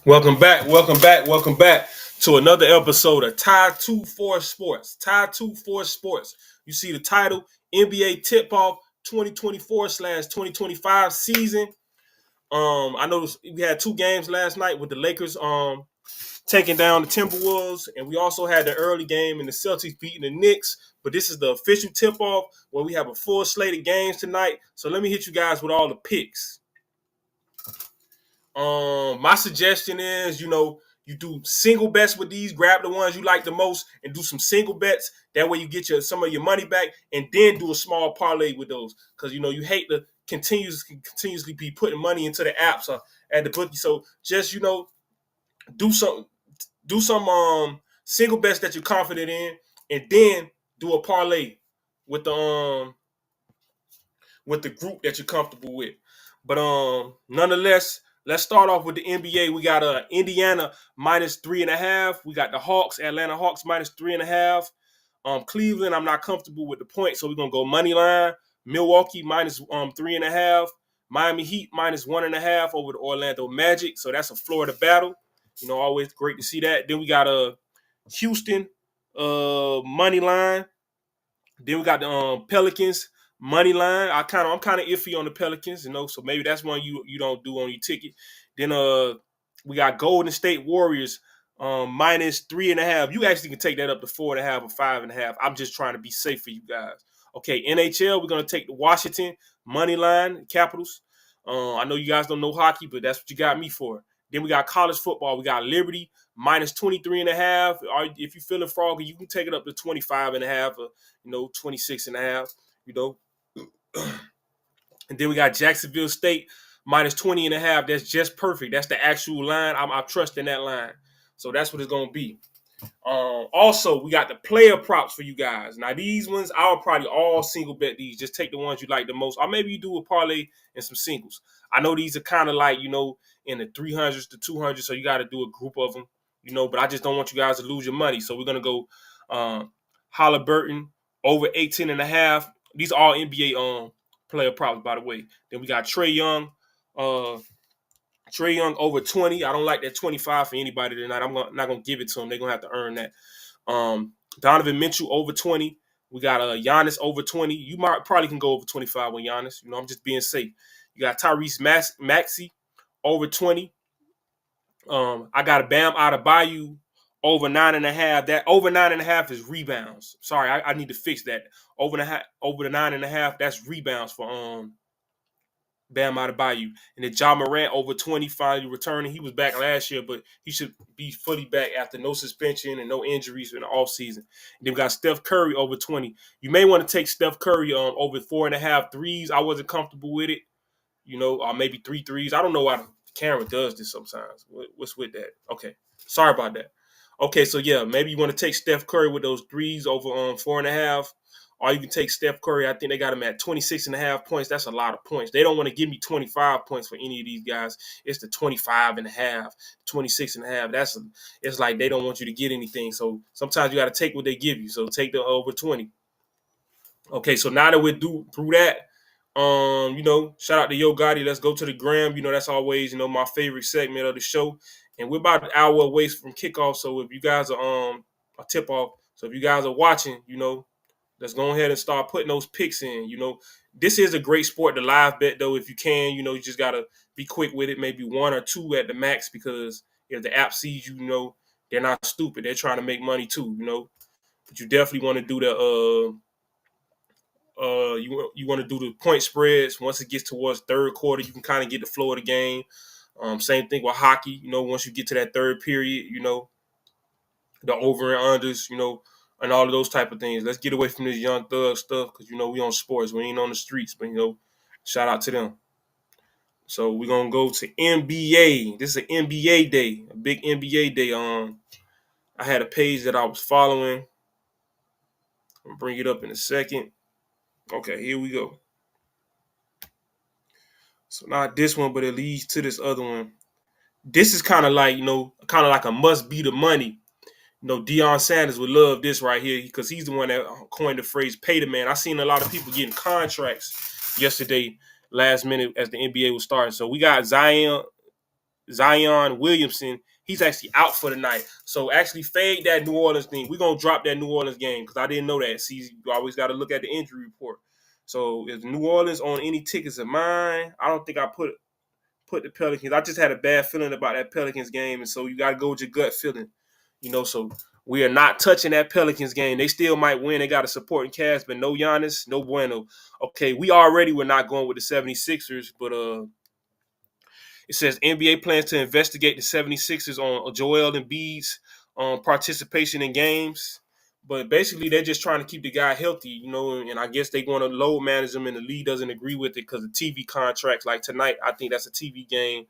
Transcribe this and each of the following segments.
Welcome back to another episode of Tie 24 Sports. Tie 24 Sports. You see the title, NBA Tip-Off 2024/2025 season. I know we had two games last night with the Lakers taking down the Timberwolves, and we also had the early game in the Celtics beating the Knicks. But this is the official tip-off where we have a full slate of games tonight. So let me hit you guys with all the picks. My suggestion is, you do single bets with these. Grab the ones you like the most and do some single bets. That way, you get some of your money back, and then do a small parlay with those. Because you hate to continuously be putting money into the apps at the bookie. So just do some single bets that you're confident in, and then do a parlay with the group that you're comfortable with. But nonetheless, let's start off with the NBA. We got Indiana -3.5. We got the Hawks, Atlanta Hawks -3.5. Cleveland, I'm not comfortable with the point, so we're gonna go money line. Milwaukee -3.5. Miami Heat -1.5 over the Orlando Magic. So that's a Florida battle. Always great to see that. Then we got Houston money line. Then we got the Pelicans money line. I'm kind of iffy on the Pelicans, so maybe that's one you don't do on your ticket. Then we got Golden State Warriors -3.5. You actually can take that up to 4.5 or 5.5. I'm just trying to be safe for you guys. Okay, NHL, we're gonna take the Washington money line, Capitals. I know you guys don't know hockey, but that's what you got me for. Then we got college football. We got Liberty -23.5. If you're feeling froggy, you can take it up to 25.5 or 26.5. And then we got Jacksonville State -20.5. That's just perfect. That's the actual line. I'm trusting that line. So that's what it's gonna be. Also, we got the player props for you guys. Now, these ones, I'll probably all single bet these. Just take the ones you like the most. Or maybe you do a parlay and some singles. I know these are kind of like, in the 300s to 200s, so you got to do a group of them, but I just don't want you guys to lose your money. So we're going to go Halliburton over 18.5. These are all NBA player props, by the way. Then we got Trae Young. Trae Young over 20. I don't like that 25 for anybody tonight. I'm not going to give it to them. They're going to have to earn that. Donovan Mitchell over 20. We got Giannis over 20. You probably can go over 25 with Giannis. I'm just being safe. You got Tyrese Maxey over 20. I got a Bam Adebayo over 9.5. That over 9.5 is rebounds. Sorry, I need to fix that. Over the 9.5, that's rebounds for Bam Adebayo. And then Ja Morant over 20 finally returning. He was back last year, but he should be fully back after no suspension and no injuries in the offseason. And then we got Steph Curry over 20. You may want to take Steph Curry over 4.5 threes. I wasn't comfortable with it, or maybe 3 threes. I don't know why the camera does this sometimes. What's with that? Okay. Sorry about that. Okay, so yeah, maybe you want to take Steph Curry with those threes over 4.5. Or you can take Steph Curry. I think they got him at 26.5 points. That's a lot of points. They don't want to give me 25 points for any of these guys. It's the 25.5, 26.5. It's like they don't want you to get anything. So sometimes you got to take what they give you. So take the over 20. Okay, so now that we're through that, shout out to Yo Gotti. Let's go to the gram. That's always, my favorite segment of the show. And we're about an hour away from kickoff. So if you guys are a tip off, so if you guys are watching, let's go ahead and start putting those picks in. This is a great sport to live bet, though, if you can. You just got to be quick with it, maybe 1 or 2 at the max, because if the app sees they're not stupid. They're trying to make money too, But you definitely want to do you want to do the point spreads. Once it gets towards third quarter, you can kind of get the flow of the game. Same thing with hockey. Once you get to that third period, the over and unders, and all of those type of things. Let's get away from this young thug stuff because, we on sports. We ain't on the streets, but, shout out to them. So we're going to go to NBA. This is an NBA day, a big NBA day. I had a page that I was following. I'll bring it up in a second. Okay, here we go. So not this one, but it leads to this other one. This is kind of like, a must be the money. Deion Sanders would love this right here because he's the one that coined the phrase pay the man. I seen a lot of people getting contracts yesterday, last minute as the NBA was starting. So we got Zion Zion Williamson, he's actually out for the night. So actually fade that New Orleans thing. We're going to drop that New Orleans game because I didn't know that. See, you always got to look at the injury report. So is New Orleans on any tickets of mine? I don't think I put the Pelicans. I just had a bad feeling about that Pelicans game, and so you got to go with your gut feeling. So we are not touching that Pelicans game. They still might win. They got a supporting cast, but no Giannis, no bueno. Okay, we already were not going with the 76ers, but it says NBA plans to investigate the 76ers on Joel Embiid's participation in games. But basically, they're just trying to keep the guy healthy, and I guess they want to load manage him, and the league doesn't agree with it because of TV contracts. Like tonight, I think that's a TV game,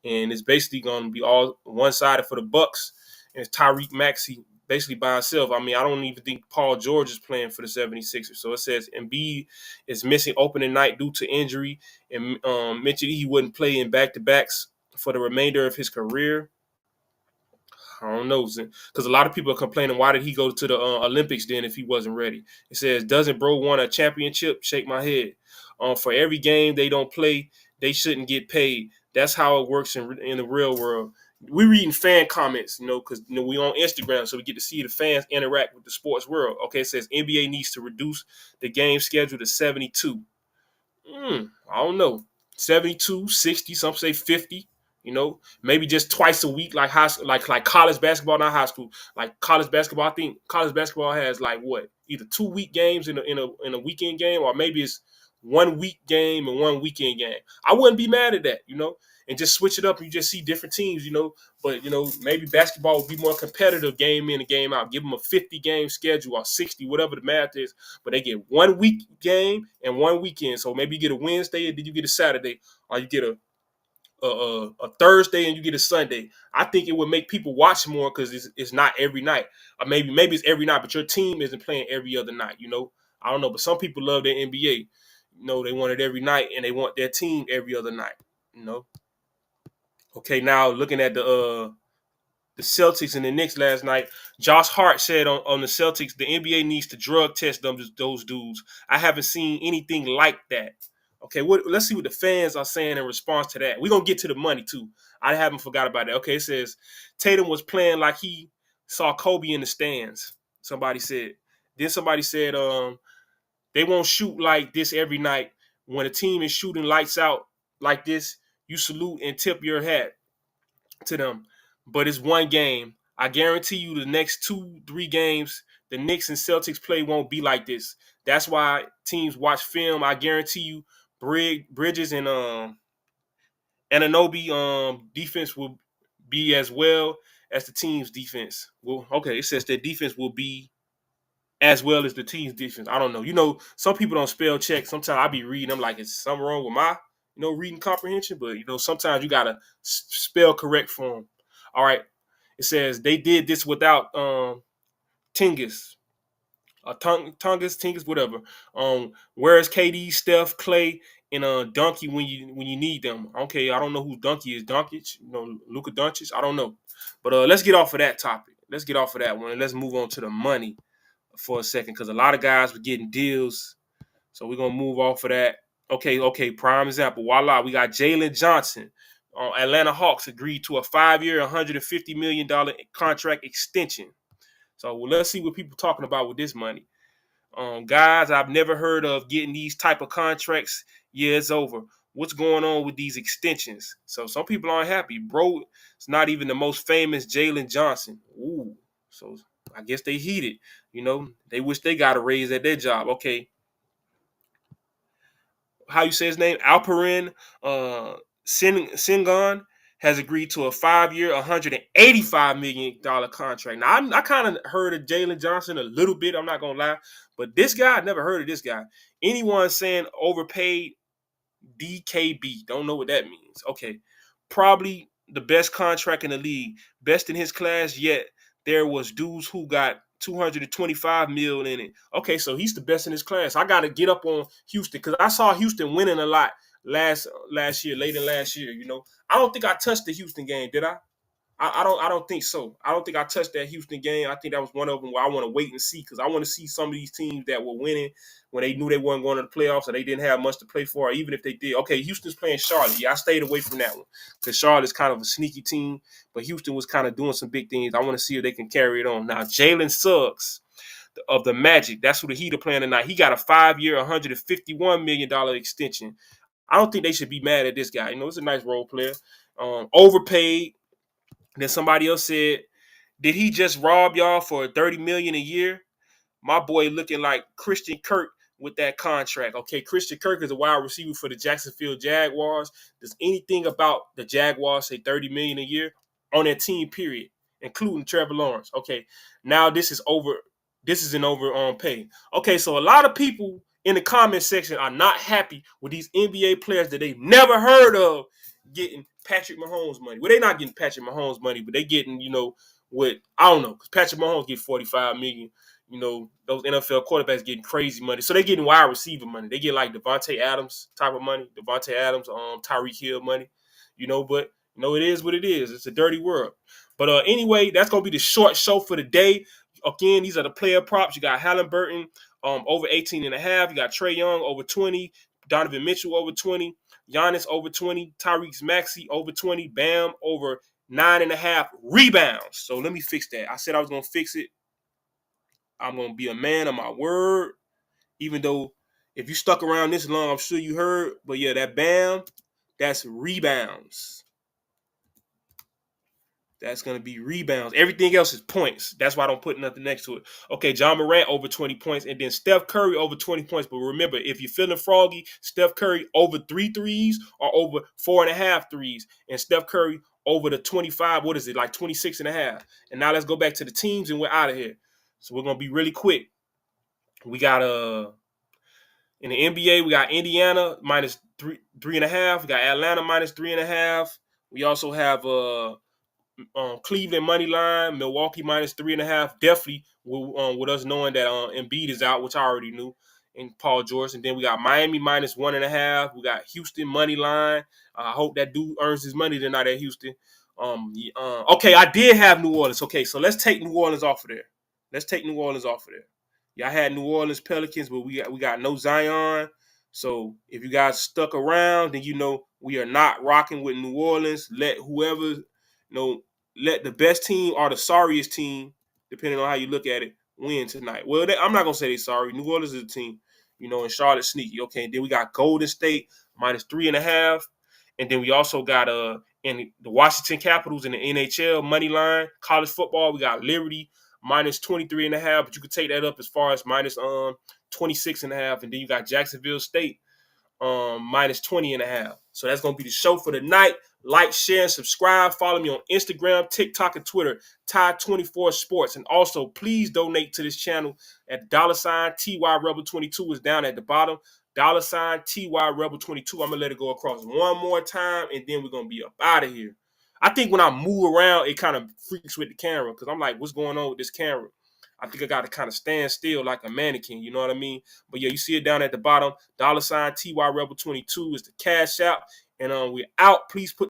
and it's basically going to be all one-sided for the Bucks, and it's Tyreke Maxey basically by himself. I mean, I don't even think Paul George is playing for the 76ers. So it says Embiid is missing opening night due to injury, and mentioned he wouldn't play in back-to-backs for the remainder of his career. I don't know, because a lot of people are complaining, why did he go to the Olympics then if he wasn't ready? It says, doesn't bro want a championship? Shake my head. For every game they don't play, they shouldn't get paid. That's how it works in the real world. We're reading fan comments, because we on Instagram, so we get to see the fans interact with the sports world. Okay, it says NBA needs to reduce the game schedule to 72. I don't know. 72, 60, some say 50. Maybe just twice a week, like like college basketball, not high school. Like college basketball, I think college basketball has like what, either 2 week games in a weekend game, or maybe it's 1 week game and 1 weekend game. I wouldn't be mad at that, and just switch it up. And you just see different teams, But maybe basketball would be more competitive, game in and game out. Give them a 50-game schedule or 60, whatever the math is. But they get 1 week game and 1 weekend. So maybe you get a Wednesday and then you get a Saturday, or you get a Thursday and you get a Sunday. I think it would make people watch more because it's not every night. Or maybe it's every night, but your team isn't playing every other night, I don't know, but some people love their NBA. They want it every night and they want their team every other night, Okay, now looking at the Celtics and the Knicks last night, Josh Hart said on the Celtics, the NBA needs to drug test those dudes. I haven't seen anything like that. Okay, let's see what the fans are saying in response to that. We're going to get to the money, too. I haven't forgot about that. Okay, it says Tatum was playing like he saw Kobe in the stands, somebody said. Then somebody said they won't shoot like this every night. When a team is shooting lights out like this, you salute and tip your hat to them. But it's one game. I guarantee you the next 2-3 games the Knicks and Celtics play won't be like this. That's why teams watch film. I guarantee you Bridges and Anunoby defense will be as well as the team's defense. Well, okay, it says their defense will be as well as the team's defense. I don't know. Some people don't spell check. Sometimes I be reading. I'm like, is something wrong with my reading comprehension? But sometimes you gotta spell correct for them. All right. It says they did this without Tingis. Tongas, whatever. Where's KD, Steph, Clay, and Donkey when you need them? Okay, I don't know who Donkey is. Doncic, Luka Doncic. I don't know. But let's get off of that topic. Let's get off of that one and let's move on to the money for a second, because a lot of guys were getting deals. So we're gonna move off of that. Okay. Prime example. Voila, we got Jalen Johnson. Atlanta Hawks agreed to a 5-year, $150 million contract extension. So let's see what people are talking about with this money. Guys I've never heard of getting these type of contracts. Yeah, it's over. What's going on with these extensions? So some people aren't happy. Bro, it's not even the most famous Jalen Johnson. Ooh, so I guess they heated. They wish they got a raise at their job. Okay. How you say his name? Alperen Sengun has agreed to a 5-year, $185 million contract. Now, I kind of heard of Jalen Johnson a little bit. I'm not going to lie. But this guy, I never heard of this guy. Anyone saying overpaid DKB. Don't know what that means. Okay. Probably the best contract in the league. Best in his class yet. There was dudes who got $225 million in it. Okay, so he's the best in his class. I got to get up on Houston because I saw Houston winning a lot last year, late in last year. I don't think I touched the Houston game, did I? I don't think so. I don't think I touched that Houston game. I think that was one of them where I want to wait and see because I want to see some of these teams that were winning when they knew they weren't going to the playoffs or they didn't have much to play for, or even if they did. Okay, Houston's playing Charlotte. Yeah, I stayed away from that one because Charlotte's kind of a sneaky team, but Houston was kind of doing some big things. I want to see if they can carry it on. Now, Jalen Suggs of the Magic, that's who the Heat are playing tonight. He got a 5-year, $151 million extension. I don't think they should be mad at this guy. You know, it's a nice role player. Overpaid. Then somebody else said, did he just rob y'all for $30 million a year? My boy looking like Christian Kirk with that contract. Okay, Christian Kirk is a wide receiver for the Jacksonville Jaguars. Does anything about the Jaguars say $30 million a year on their team, period, including Trevor Lawrence? Okay, now this is over. This is an over on pay. Okay, so a lot of people in the comment section are not happy with these NBA players that they've never heard of getting Patrick Mahomes money. Well, they're not getting Patrick Mahomes money, but they getting, what I don't know, because Patrick Mahomes get $45 million. Those NFL quarterbacks getting crazy money. So they're getting wide receiver money. They get like Devontae Adams type of money. Devontae Adams, Tyreek Hill money. But it is what it is. It's a dirty world. But anyway, that's gonna be the short show for the day. Again, these are the player props. You got Halliburton over 18.5. You got Trae Young over 20. Donovan Mitchell over 20. Giannis over 20. Tyrese Maxey over 20. Bam over 9.5 rebounds. So let me fix that. I said I was gonna fix it. I'm going to be a man of my word, even though if you stuck around this long, I'm sure you heard. But yeah, that Bam, that's rebounds. That's going to be rebounds. Everything else is points. That's why I don't put nothing next to it. Okay, John Morant over 20 points, and then Steph Curry over 20 points. But remember, if you're feeling froggy, Steph Curry over 3 threes or over 4.5 threes. And Steph Curry over the 25, what is it, like 26.5. And now let's go back to the teams, and we're out of here. So we're going to be really quick. We got in the NBA, we got Indiana minus 3.5. We got Atlanta minus 3.5. We also have Cleveland money line, Milwaukee minus 3.5. Definitely with us knowing that Embiid is out, which I already knew, and Paul George. And then we got Miami minus 1.5. We got Houston money line. I hope that dude earns his money tonight at Houston. Okay, I did have New Orleans. Okay, so let's take New Orleans off of there. Yeah, I had New Orleans Pelicans, but we got no Zion. So if you guys stuck around, then we are not rocking with New Orleans. Let whoever, let the best team or the sorriest team, depending on how you look at it, win tonight. Well, I'm not gonna say they're sorry. New Orleans is a team, and Charlotte sneaky. Okay, and then we got Golden State minus 3.5, and then we also got in the Washington Capitals in the NHL money line. College football, we got Liberty minus 23.5, but you could take that up as far as minus 26.5, and then you got Jacksonville State minus 20.5. So that's gonna be the show for the night. Like, share, and subscribe. Follow me on Instagram, TikTok, and Twitter, Ty24 Sports. And also, please donate to this channel at $ TY Rebel 22 is down at the bottom. $ TY Rebel 22. I'm gonna let it go across one more time, and then we're gonna be up out of here. I think when I move around, it kind of freaks with the camera because I'm like, what's going on with this camera? I think I got to kind of stand still like a mannequin. You know what I mean? But yeah, you see it down at the bottom. $ TY Rebel 22 is the cash out. And we're out. Please put